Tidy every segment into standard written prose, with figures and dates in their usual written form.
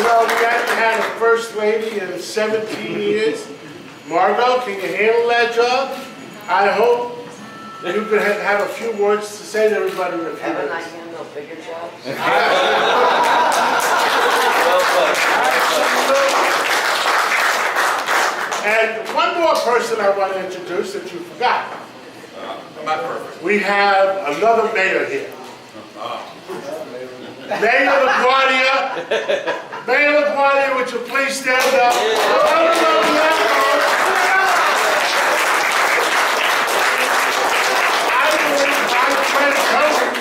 know, we haven't had a first lady in 17 years. Margot, can you handle that job? I hope you could have a few words to say to everybody in a few Haven't I minutes. handled bigger jobs? And one more person I want to introduce that you forgot. I'm not perfect. We have another mayor here. Mayor LaGuardia. Mayor LaGuardia, would you please stand up?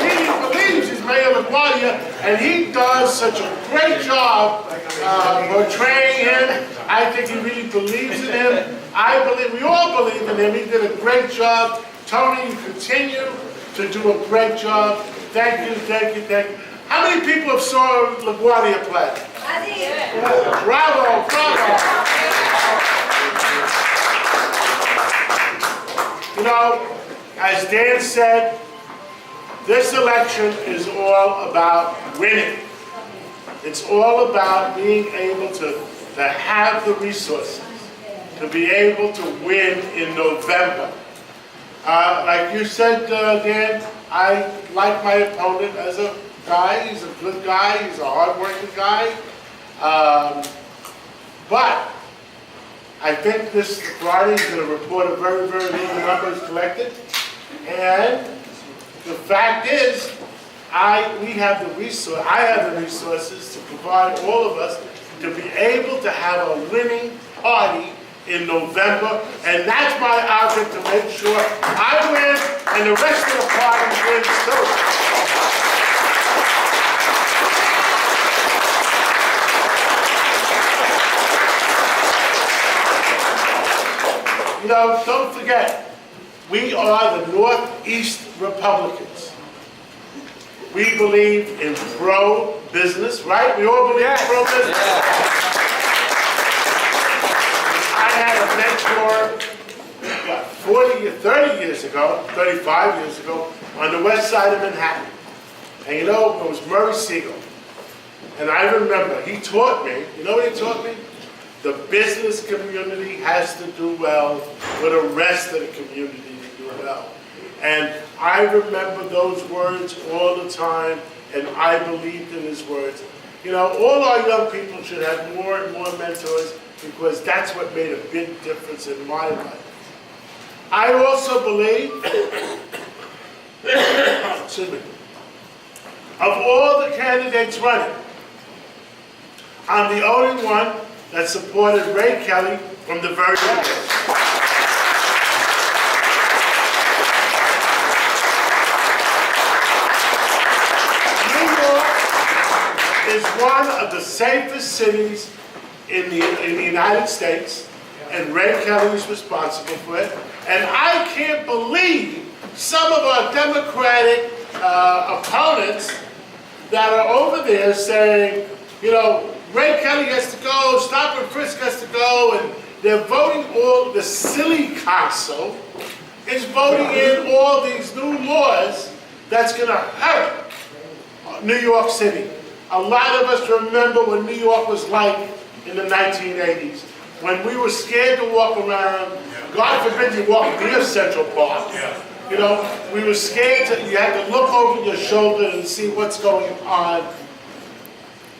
He believes he's Mayor LaGuardia, and he does such a great job portraying him. I think he really believes in him. We all believe in him. He did a great job. Tony, you continue to do a great job. Thank you, thank you, thank you. How many people have saw LaGuardia play? I did. Bravo, bravo. You know, as Dan said, this election is all about winning. It's all about being able to have the resources to be able to win in November. Like you said, Dan, I like my opponent as a guy. He's a good guy. He's a hard-working guy. But I think this Friday is going to report a very, very little numbers collected. And the fact is, I have the resources to provide all of us to be able to have a winning party in November, and that's my object, to make sure I win and the rest of the party wins too. You know, don't forget, we are the Northeast Republicans. We believe in pro-business, right? We all believe in pro-business. I had a mentor 30 years ago, 35 years ago, on the west side of Manhattan. And you know, it was Murray Siegel. And I remember, he taught me, you know what he taught me? The business community has to do well for the rest of the community to do well. And I remember those words all the time, and I believed in his words. You know, all our young people should have more and more mentors, because that's what made a big difference in my life. I also believe, excuse me, of all the candidates running, I'm the only one that supported Ray Kelly from the very beginning. Is one of the safest cities in the United States, and Ray Kelly is responsible for it. And I can't believe some of our Democratic opponents that are over there saying, you know, Ray Kelly has to go, Stop and Frisk has to go, and they're voting all, the silly council is voting in all these new laws that's going to hurt New York City. A lot of us remember what New York was like in the 1980s, when we were scared to walk around. God forbid you walk near Central Park. You know, we were scared you had to look over your shoulder and see what's going on.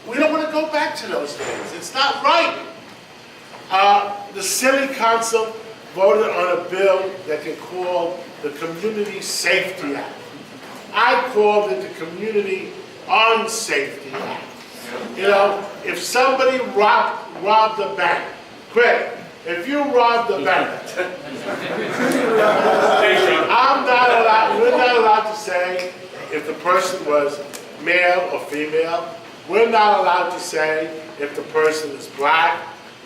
We don't want to go back to those days. It's not right. The silly council voted on a bill that they called the Community Safety Act. I called it the Community Unsafety Act. You know, if somebody robbed a bank, quick, if you robbed a bank, we're not allowed to say if the person was male or female. We're not allowed to say if the person is black,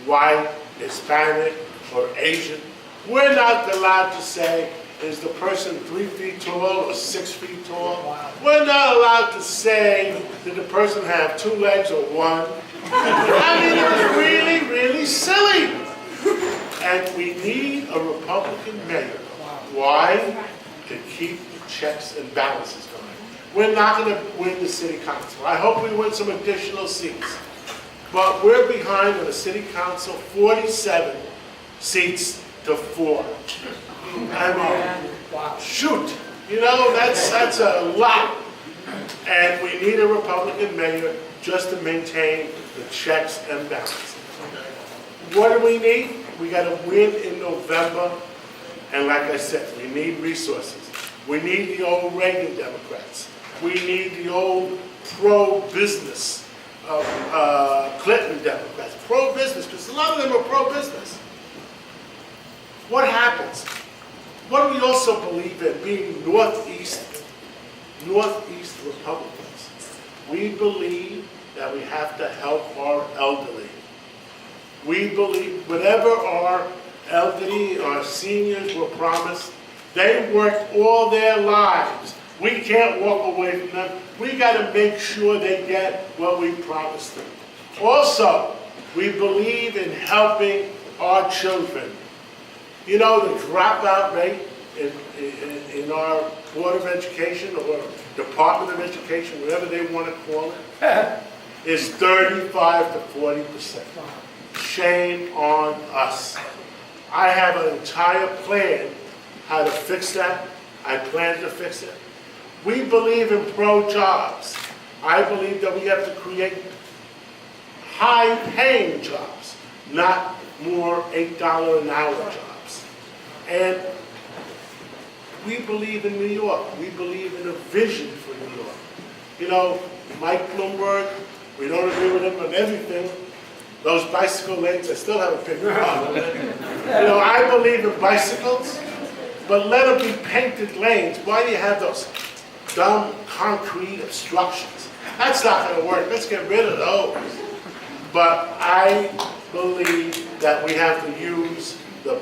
white, Hispanic, or Asian. We're not allowed to say, is the person 3 feet tall or 6 feet tall? Wow. We're not allowed to say, did the person have 2 legs or 1? I mean, it was really, really silly. And we need a Republican mayor. Why? To keep the checks and balances going. We're not going to win the city council. I hope we win some additional seats. but we're behind on the city council, 47 seats to 4. I mean, shoot, you know, that's a lot. And we need a Republican mayor just to maintain the checks and balances. What do we need? We got to win in November, and like I said, we need resources. We need the old Reagan Democrats. We need the old pro-business Clinton Democrats. Pro-business, because a lot of them are pro-business. What happens? What do we also believe in, being Northeast Republicans? We believe that we have to help our elderly. We believe whatever our elderly, our seniors were promised, they worked all their lives. We can't walk away from them. We got to make sure they get what we promised them. Also, we believe in helping our children. You know, the dropout rate in our Board of Education or Department of Education, whatever they want to call it, is 35 to 40%. Shame on us. I have an entire plan how to fix that. I plan to fix it. We believe in pro-jobs. I believe that we have to create high-paying jobs, not more $8 an hour jobs. And we believe in New York. We believe in a vision for New York. You know, Mike Bloomberg, we don't agree with him on everything. Those bicycle lanes, I still haven't picked them up. You know, I believe in bicycles, but let them be painted lanes. Why do you have those dumb concrete obstructions? That's not going to work. Let's get rid of those. But I believe that we have to use the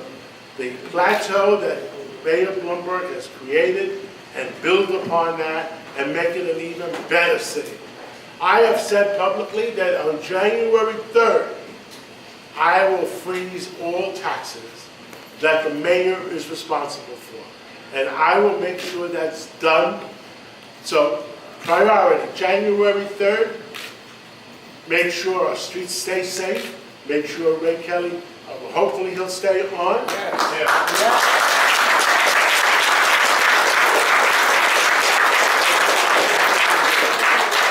plateau that Mayor Bloomberg has created and build upon that and make it an even better city. I have said publicly that on January 3rd, I will freeze all taxes that the mayor is responsible for. And I will make sure that's done. So, priority, January 3rd, make sure our streets stay safe, make sure Ray Kelly, hopefully he'll stay on. Yes.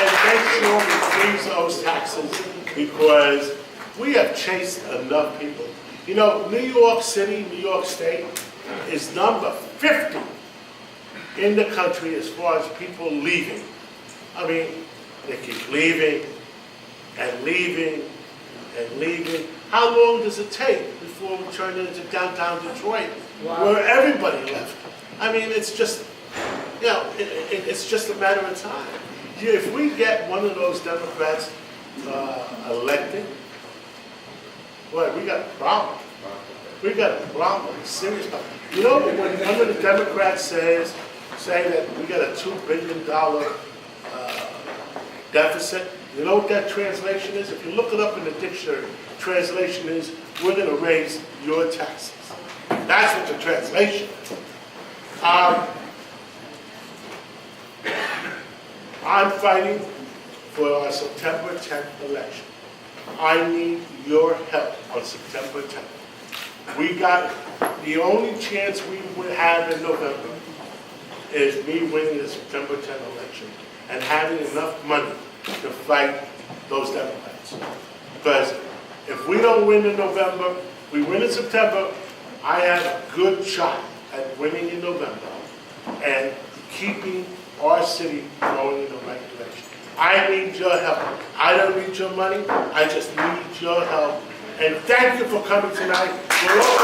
And make sure we freeze those taxes, because we have chased enough people. You know, New York City, New York State is number 50 in the country as far as people leaving. I mean, they keep leaving and leaving and leaving. How long does it take before we turn it into downtown Detroit, where everybody left? I mean, it's just, you know, it's just a matter of time. If we get one of those Democrats elected, boy, we got a problem. We got a problem, a serious problem. You know, when one of the Democrats say that we got a $2 billion deficit, you know what that translation is? If you look it up in the dictionary, translation is, we're going to raise your taxes. That's what the translation is. I'm fighting for our September 10th election. I need your help on September 10th. We got, the only chance we would have in November is me winning the September 10th election and having enough money to fight those Democrats. Because if we don't win in November, we win in September, I have a good shot at winning in November and keeping our city going in the right direction. I need your help. I don't need your money. I just need your help. And thank you for coming tonight. We're all